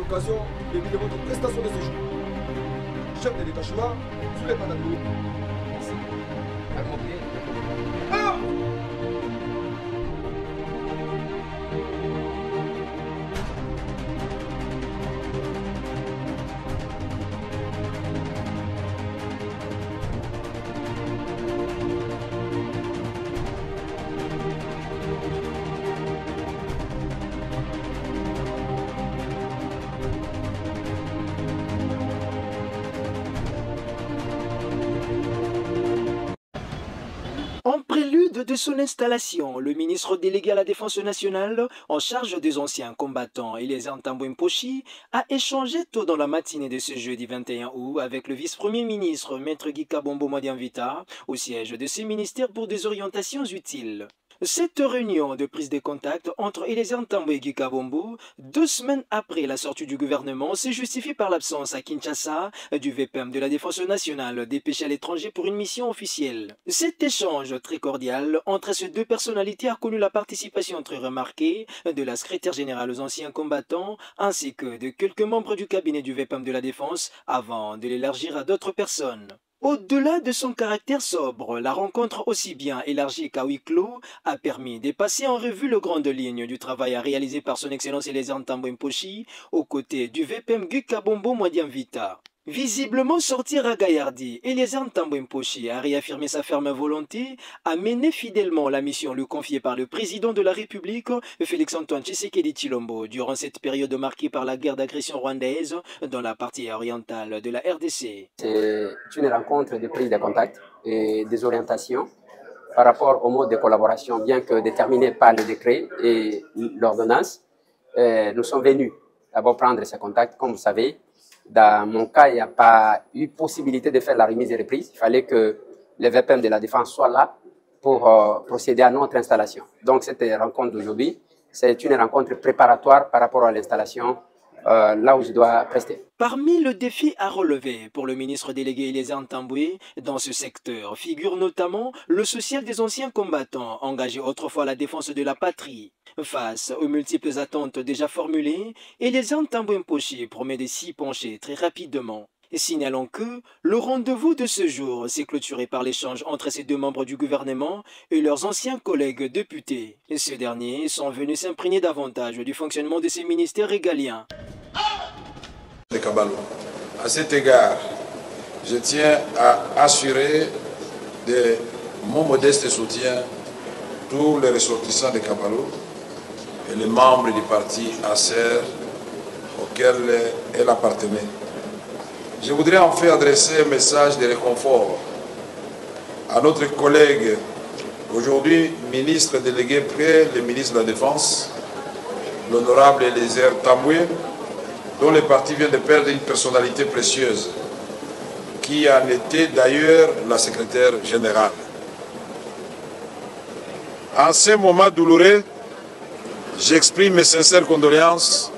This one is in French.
l'occasion d'évaluer votre prestation de séjour. Chef de détachement, sur les pantalons. Merci. Accompli. Ah! En prélude de son installation, le ministre délégué à la Défense nationale, en charge des anciens combattants et les Tambo Mposhi, a échangé tôt dans la matinée de ce jeudi 21 août avec le vice-premier ministre, Maître Guy Kabombo Modianvita, au siège de ce ministère pour des orientations utiles. Cette réunion de prise de contact entre Eliezer Tambo et Guy Kabombo, 2 semaines après la sortie du gouvernement, se justifie par l'absence à Kinshasa du VPM de la Défense nationale dépêché à l'étranger pour une mission officielle. Cet échange très cordial entre ces deux personnalités a connu la participation très remarquée de la secrétaire générale aux anciens combattants ainsi que de quelques membres du cabinet du VPM de la Défense avant de l'élargir à d'autres personnes. Au-delà de son caractère sobre, la rencontre aussi bien élargie qu'à huis clos a permis de passer en revue les grandes lignes du travail à réaliser par son Excellence Eliezer Tambo Mposhi aux côtés du VPM Guy Kabombo Modianvita. Visiblement sorti ragaillardi, Eliezer Tambo Mposhi a réaffirmé sa ferme volonté à mener fidèlement la mission lui confiée par le président de la République, Félix-Antoine Tshisekedi Tshilombo, durant cette période marquée par la guerre d'agression rwandaise dans la partie orientale de la RDC. C'est une rencontre de prise de contact et des orientations par rapport au mode de collaboration, bien que déterminé par le décret et l'ordonnance. Nous sommes venus d'abord prendre ces contacts, comme vous savez. Dans mon cas, il n'y a pas eu possibilité de faire la remise et reprise. Il fallait que le VPM de la Défense soit là pour procéder à notre installation. Donc, cette rencontre d'aujourd'hui, c'est une rencontre préparatoire par rapport à l'installation là où je dois prester. Parmi le défi à relever pour le ministre délégué Eliezer Tambo dans ce secteur figure notamment le social des anciens combattants engagés autrefois à la défense de la patrie. Face aux multiples attentes déjà formulées, Eliezer Tambo Mposhi promet de s'y pencher très rapidement. Signalons que le rendez-vous de ce jour s'est clôturé par l'échange entre ces deux membres du gouvernement et leurs anciens collègues députés. Ces derniers sont venus s'imprégner davantage du fonctionnement de ces ministères régaliens. De Kabalo. À cet égard, je tiens à assurer de mon modeste soutien tous les ressortissants de Kabalo et les membres du parti ACER auquel elle appartenait. Je voudrais en fait adresser un message de réconfort à notre collègue, aujourd'hui ministre délégué près le ministre de la Défense, l'honorable Eliezer Tambo, dont le parti vient de perdre une personnalité précieuse, qui en était d'ailleurs la secrétaire générale. En ce moment douloureux, j'exprime mes sincères condoléances